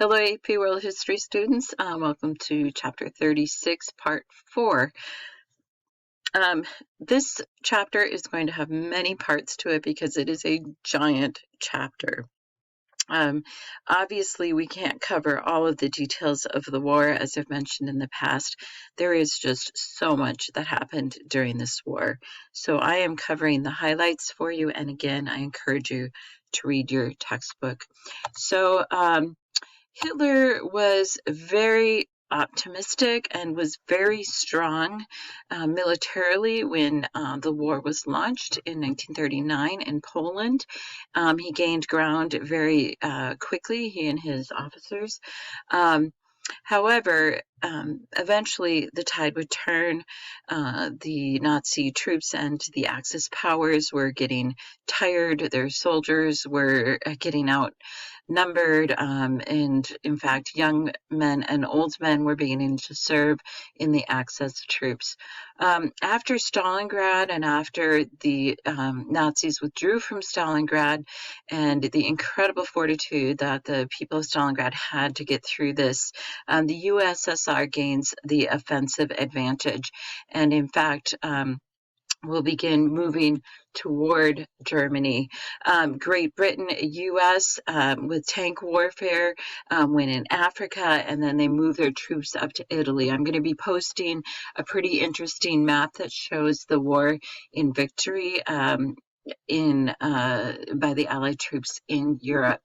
Hello, AP World History students. Welcome to Chapter 36, Part 4. This chapter is going to have many parts to it because it is a giant chapter. Obviously, we can't cover all of the details of the war, as I've mentioned in the past. There is just so much that happened during this war. So I am covering the highlights for you, and again, I encourage you to read your textbook. So, Hitler was very optimistic and was very strong militarily when the war was launched in 1939 in Poland. He gained ground very quickly, he and his officers. However, eventually the tide would turn. The Nazi troops and the Axis powers were getting tired. Their soldiers were getting outnumbered, and in fact, young men and old men were beginning to serve in the Axis troops. After Stalingrad and after the Nazis withdrew from Stalingrad, and the incredible fortitude that the people of Stalingrad had to get through this, the USSR gains the offensive advantage, and in fact, will begin moving toward Germany. Great Britain, US, with tank warfare, went in Africa, and then they moved their troops up to Italy. I'm going to be posting a pretty interesting map that shows the war in victory by the Allied troops in Europe.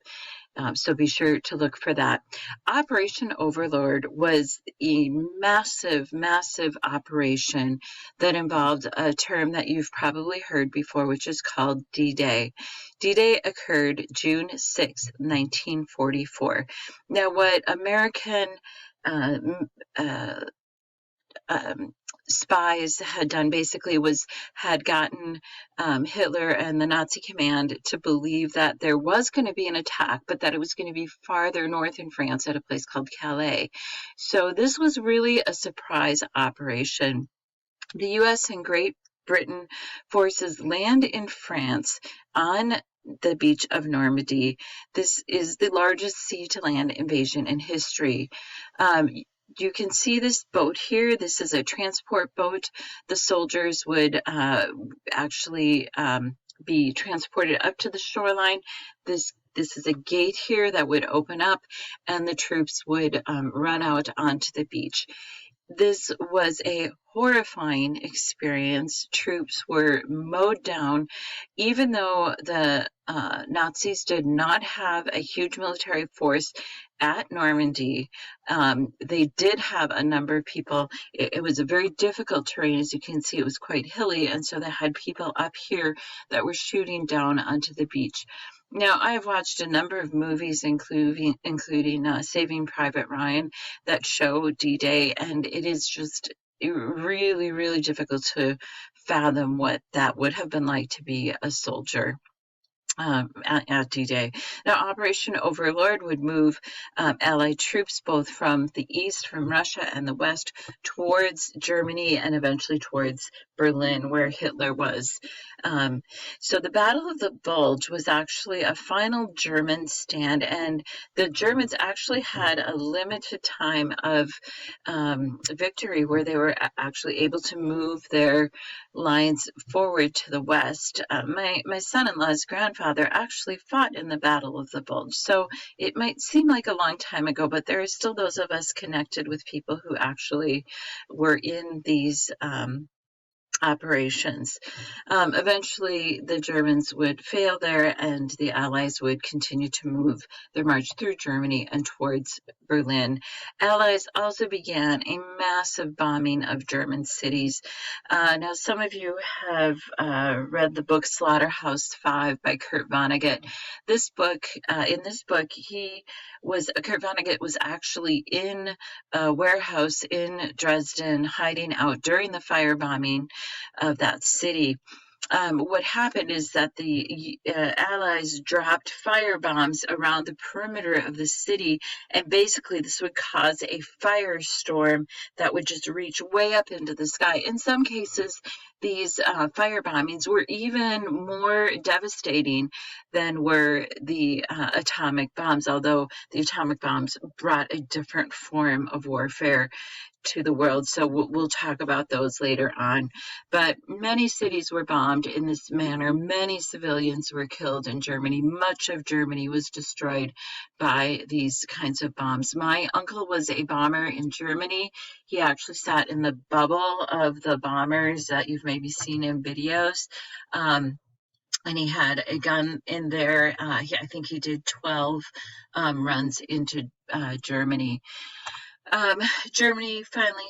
So be sure to look for that. Operation Overlord was a massive, massive operation that involved a term that you've probably heard before, which is called D-Day. D-Day occurred June 6, 1944. Now, what American spies had done basically had gotten Hitler and the Nazi command to believe that there was going to be an attack, but that it was going to be farther north in France at a place called Calais. So this was really a surprise operation. The U.S. and Great Britain forces land in France on the beach of Normandy. This is the largest sea-to-land invasion in history. You can see this boat here. This is a transport boat. The soldiers would actually be transported up to the shoreline. This is a gate here that would open up, and the troops would run out onto the beach. This was a horrifying experience. Troops were mowed down. Even though the Nazis did not have a huge military force at Normandy, they did have a number of people. It was a very difficult terrain. As you can see, it was quite hilly, and so they had people up here that were shooting down onto the beach. Now, I've watched a number of movies, including Saving Private Ryan, that show D-Day, and it is just really, really difficult to fathom what that would have been like to be a soldier at D-Day. Now, Operation Overlord would move Allied troops both from the east, from Russia, and the west towards Germany and eventually towards Berlin, where Hitler was. So the Battle of the Bulge was actually a final German stand, and the Germans actually had a limited time of victory where they were actually able to move their lines forward to the west. My son-in-law's grandfather actually fought in the Battle of the Bulge, so it might seem like a long time ago, but there are still those of us connected with people who actually were in these operations. Eventually, the Germans would fail there, and the Allies would continue to move their march through Germany and towards Berlin. Allies also began a massive bombing of German cities. Now, some of you have read the book Slaughterhouse-Five by Kurt Vonnegut. In this book, Kurt Vonnegut was actually in a warehouse in Dresden, hiding out during the firebombing of that city. What happened is that the Allies dropped firebombs around the perimeter of the city, and basically this would cause a firestorm that would just reach way up into the sky. In some cases, these fire bombings were even more devastating than were the atomic bombs, although the atomic bombs brought a different form of warfare to the world. So we'll talk about those later on. But many cities were bombed in this manner. Many civilians were killed in Germany. Much of Germany was destroyed by these kinds of bombs. My uncle was a bomber in Germany. He actually sat in the bubble of the bombers that you've maybe seen in videos. And he had a gun in there. I think he did 12 runs into Germany. Germany finally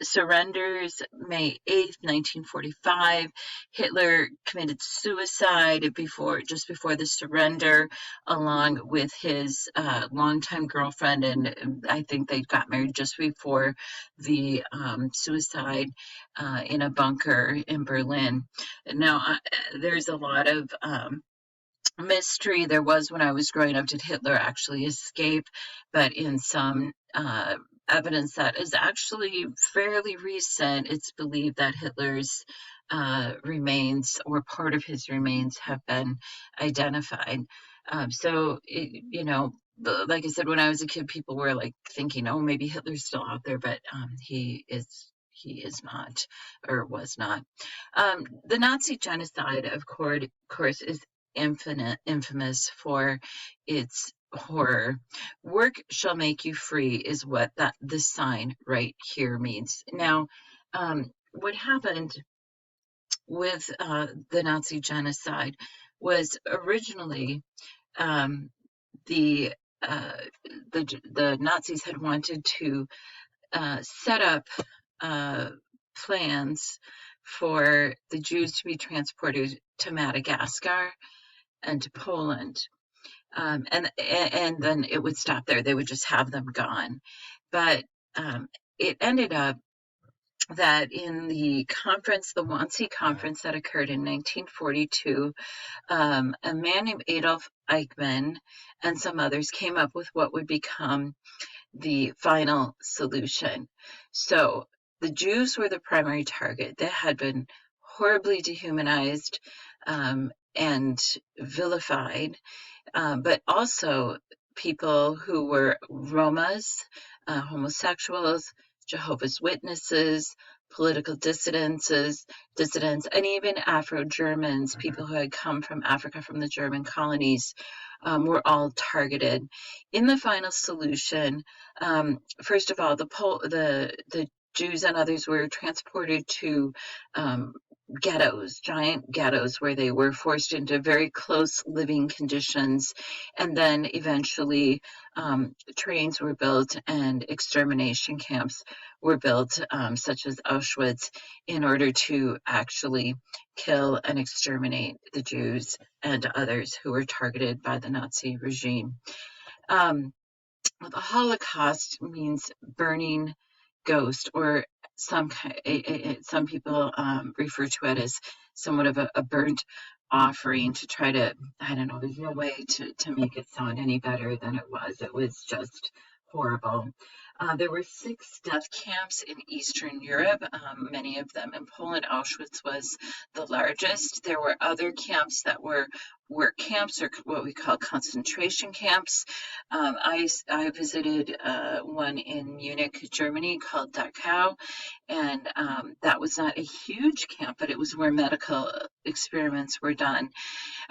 surrenders May 8th, 1945. Hitler committed suicide just before the surrender, along with his longtime girlfriend, and I think they got married just before the suicide in a bunker in Berlin. Now, there's a lot of mystery there was when I was growing up. Did Hitler actually escape? But in some evidence that is actually fairly recent, it's believed that Hitler's remains, or part of his remains, have been identified. Like I said, when I was a kid, people were like thinking, oh, maybe Hitler's still out there, but he is not, or was not. The Nazi genocide, of course, is infamous for its horror. Work shall make you free is what this sign right here means. Now, what happened with the Nazi genocide was originally the Nazis had wanted to set up plans for the Jews to be transported to Madagascar and to Poland. And then it would stop there. They would just have them gone. But it ended up that in the conference, the Wannsee Conference that occurred in 1942, a man named Adolf Eichmann and some others came up with what would become the final solution. So the Jews were the primary target. They had been horribly dehumanized and vilified, but also people who were Romas, homosexuals, Jehovah's Witnesses, political dissidents, and even Afro-Germans, people who had come from Africa, from the German colonies, were all targeted. In the final solution, first of all, the Jews and others were transported to ghettos, giant ghettos, where they were forced into very close living conditions. And then eventually trains were built and extermination camps were built, such as Auschwitz, in order to actually kill and exterminate the Jews and others who were targeted by the Nazi regime. The Holocaust means burning ghost, or some people refer to it as somewhat of a burnt offering to try to, I don't know, there's no way to make it sound any better than it was. It was just horrible. There were 6 death camps in Eastern Europe, many of them in Poland. Auschwitz was the largest. There were other camps that were work camps, or what we call concentration camps. I visited one in Munich, Germany, called Dachau, and that was not a huge camp, but it was where medical experiments were done.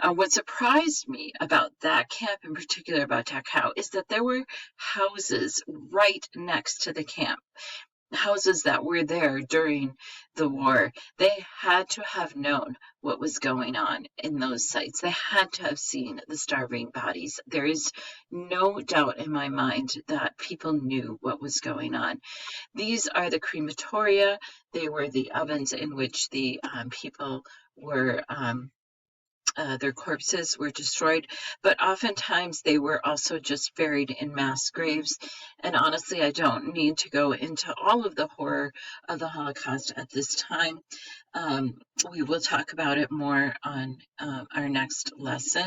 What surprised me about that camp, in particular about Dachau, is that there were houses right next to the camp, houses that were there during the war. They had to have known what was going on in those sites. They had to have seen the starving bodies. There is no doubt in my mind that people knew what was going on. These are the crematoria. They were the ovens in which the people were their corpses were destroyed, but oftentimes they were also just buried in mass graves. And honestly, I don't need to go into all of the horror of the Holocaust at this time. We will talk about it more on our next lesson.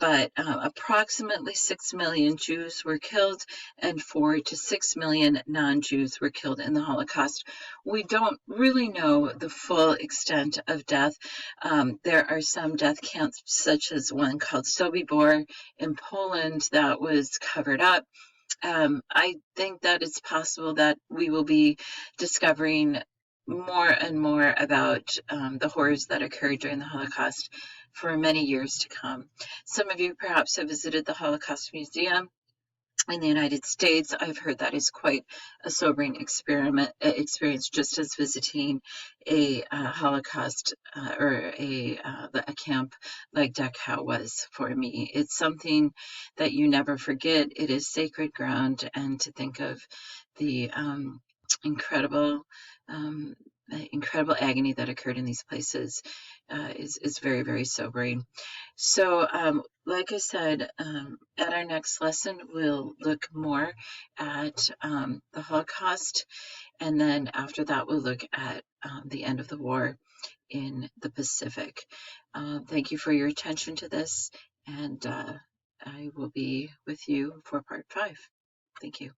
but approximately 6 million Jews were killed and 4 to 6 million non-Jews were killed in the Holocaust. We don't really know the full extent of death. There are some death camps, such as one called Sobibor in Poland, that was covered up. I think that it's possible that we will be discovering more and more about the horrors that occurred during the Holocaust for many years to come. Some of you perhaps have visited the Holocaust Museum in the United States. I've heard that is quite a sobering experience, just as visiting a Holocaust or a camp like Dachau was for me. It's something that you never forget. It is sacred ground, and to think of the incredible um, incredible agony that occurred in these places is very, very sobering. So, like I said, at our next lesson, we'll look more at the Holocaust, and then after that, we'll look at the end of the war in the Pacific. Thank you for your attention to this, and I will be with you for part 5. Thank you.